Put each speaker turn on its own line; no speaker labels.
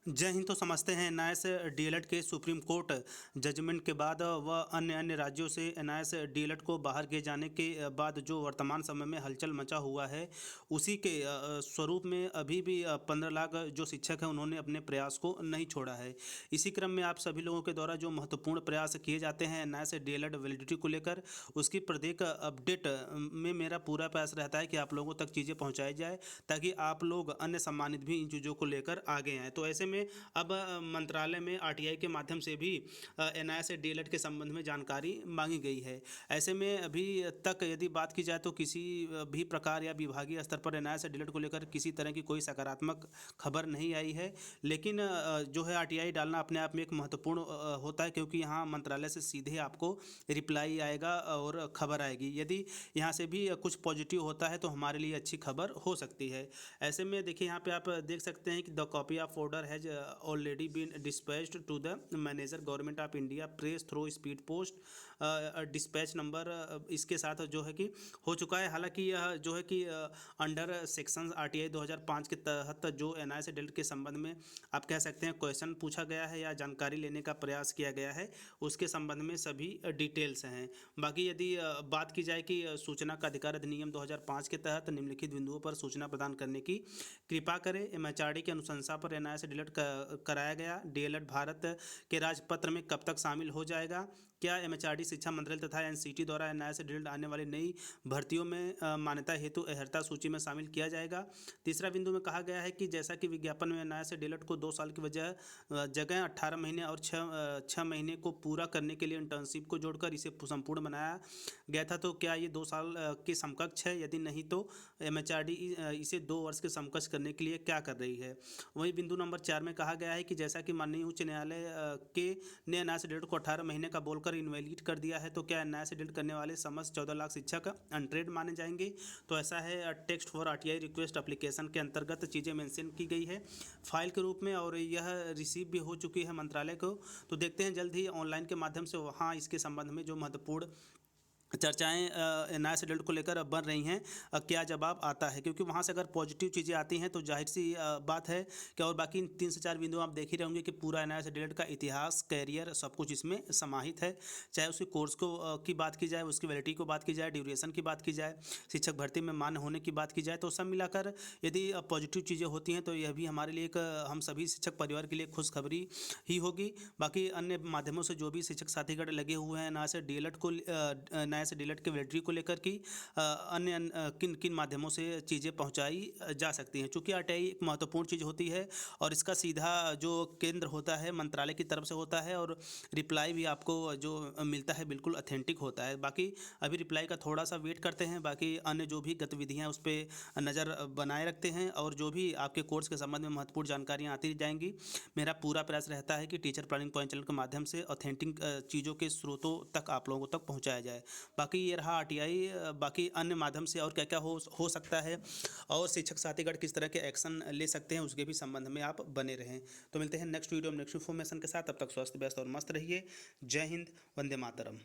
जय हिंद। तो समझते हैं एनआईएस डीएलएड के सुप्रीम कोर्ट जजमेंट के बाद व अन्य अन्य राज्यों से एनआईएस डीएलएड को बाहर किए जाने के बाद जो वर्तमान समय में हलचल मचा हुआ है, उसी के स्वरूप में अभी भी 15 लाख जो शिक्षक हैं उन्होंने अपने प्रयास को नहीं छोड़ा है। इसी क्रम में आप सभी लोगों के द्वारा जो महत्वपूर्ण प्रयास किए जाते हैं एनआईएस डीएलएड वैलिडिटी को लेकर, उसकी प्रत्येक अपडेट में मेरा पूरा प्रयास रहता है कि आप लोगों तक चीज़ें पहुँचाई जाए, ताकि आप लोग अन्य सम्मानित भी इन चीज़ों को लेकर आगे आएँ। तो ऐसे में अब मंत्रालय में आरटीआई के माध्यम से भी एनआईएस डीएलएड के संबंध में जानकारी मांगी गई है। ऐसे में अभी तक यदि बात की जाए तो किसी भी प्रकार या विभागीय स्तर पर एनआईएस डीएलएड को लेकर किसी तरह की कोई सकारात्मक खबर नहीं आई है। लेकिन जो है आरटीआई डालना अपने आप में एक महत्वपूर्ण होता है, क्योंकि यहाँ मंत्रालय से सीधे आपको रिप्लाई आएगा और खबर आएगी। यदि यहाँ से भी कुछ पॉजिटिव होता है तो हमारे लिए अच्छी खबर हो सकती है। ऐसे में देखिए यहाँ पे आप देख सकते हैं कि the copy of order has already been dispatched to the manager government of India press through speed post dispatch number इसके साथ जो है कि हो चुका है। हालांकि यह जो है कि अंडर सेक्शन आरटीआई 2005 के तहत जो एनआईएस डीएलएड के संबंध में आप कह सकते हैं क्वेश्चन पूछा गया है या जानकारी लेने का प्रयास किया गया है, उसके संबंध में सभी डिटेल्स हैं। बाकी यदि बात की जाए कि सूचना का अधिकार अधिनियम 2005 के तहत निम्नलिखित बिंदुओं पर सूचना प्रदान करने की कृपा करें। एमएचआरडी की अनुशंसा पर एनआईएस डीएलएड कराया गया डीएलएड भारत के राजपत्र में कब तक शामिल हो जाएगा? क्या एमएचआरडी शिक्षा मंत्रालय तथा एनसीटी द्वारा एनआईएस डीएलएड आने वाली नई भर्तियों में मान्यता हेतु अहर्ता सूची में शामिल किया जाएगा? तीसरा बिंदु में कहा गया है कि जैसा कि विज्ञापन में एनआईएस डीएलएड को 2 साल की जगह 18 महीने और 6 महीने को पूरा करने के लिए इंटर्नशिप को जोड़कर इसे संपूर्ण बनाया गया था, तो क्या ये 2 साल के समकक्ष है? यदि नहीं तो एमएचआरडी इसे 2 वर्ष के समकक्ष करने के लिए क्या कर रही है? वही बिंदु नंबर 4 में कहा गया है कि जैसा कि माननीय उच्च न्यायालय के ने एनआईएस डीएलएड को 18 महीने का बोलकर इनवैलिड कर दिया है, तो क्या एनआईएस डीएलएड करने वाले समस्त 14 लाख शिक्षक अनट्रेड माने जाएंगे? तो ऐसा है text for RTI request application के अंतर्गत चीज़ें मेंशन की गई है फाइल के रूप में, और यह रिसीव भी हो चुकी है मंत्रालय को। तो देखते हैं जल्द ही ऑनलाइन के माध्यम से वहाँ इसके संबंध में जो महत्वपूर्ण चर्चाएं एनआईएस डीएलएड को लेकर बन रही हैं, क्या जवाब आता है, क्योंकि वहाँ से अगर पॉजिटिव चीज़ें आती हैं तो जाहिर सी बात है कि और बाकी 3 से 4 बिंदु आप देख ही रहे होंगे कि पूरा एनआईएस डीएलएड का इतिहास, कैरियर, सब कुछ इसमें समाहित है। चाहे उसके कोर्स को की बात की जाए, उसकी वैलिडिटी को बात की जाए, ड्यूरेशन की बात की जाए, शिक्षक भर्ती में मान्य होने की बात की जाए, तो सब मिलाकर यदि पॉजिटिव चीज़ें होती हैं तो यह भी हमारे लिए एक हम सभी शिक्षक परिवार के लिए खुशखबरी ही होगी। बाकी अन्य माध्यमों से जो भी शिक्षक साथीगण लगे हुए हैं एनआईएस डीएलएड को एनआईएस डीएलएड के वैलिडिटी को लेकर की अन्य किन किन माध्यमों से चीज़ें पहुंचाई जा सकती हैं, चूँकि आरटीआई एक महत्वपूर्ण चीज़ होती है और इसका सीधा जो केंद्र होता है मंत्रालय की तरफ से होता है, और रिप्लाई भी आपको जो मिलता है बिल्कुल ऑथेंटिक होता है। बाकी अभी रिप्लाई का थोड़ा सा वेट करते हैं, बाकी अन्य जो भी गतिविधियाँ उस पर नज़र बनाए रखते हैं, और जो भी आपके कोर्स के संबंध में महत्वपूर्ण जानकारियाँ आती जाएंगी। मेरा पूरा प्रयास रहता है कि टीचर प्लानिंग पॉइंट चैनल के माध्यम से ऑथेंटिक चीज़ों के स्रोतों तक आप लोगों तक पहुँचाया जाए। बाकी ये रहा आरटीआई, बाकी अन्य माध्यम से और क्या क्या हो सकता है और शिक्षक साथीगण किस तरह के एक्शन ले सकते हैं, उसके भी संबंध में आप बने रहें। तो मिलते हैं नेक्स्ट वीडियो में नेक्स्ट इन्फॉर्मेशन के साथ। तब तक स्वस्थ, व्यस्त और मस्त रहिए। जय हिंद, वंदे मातरम।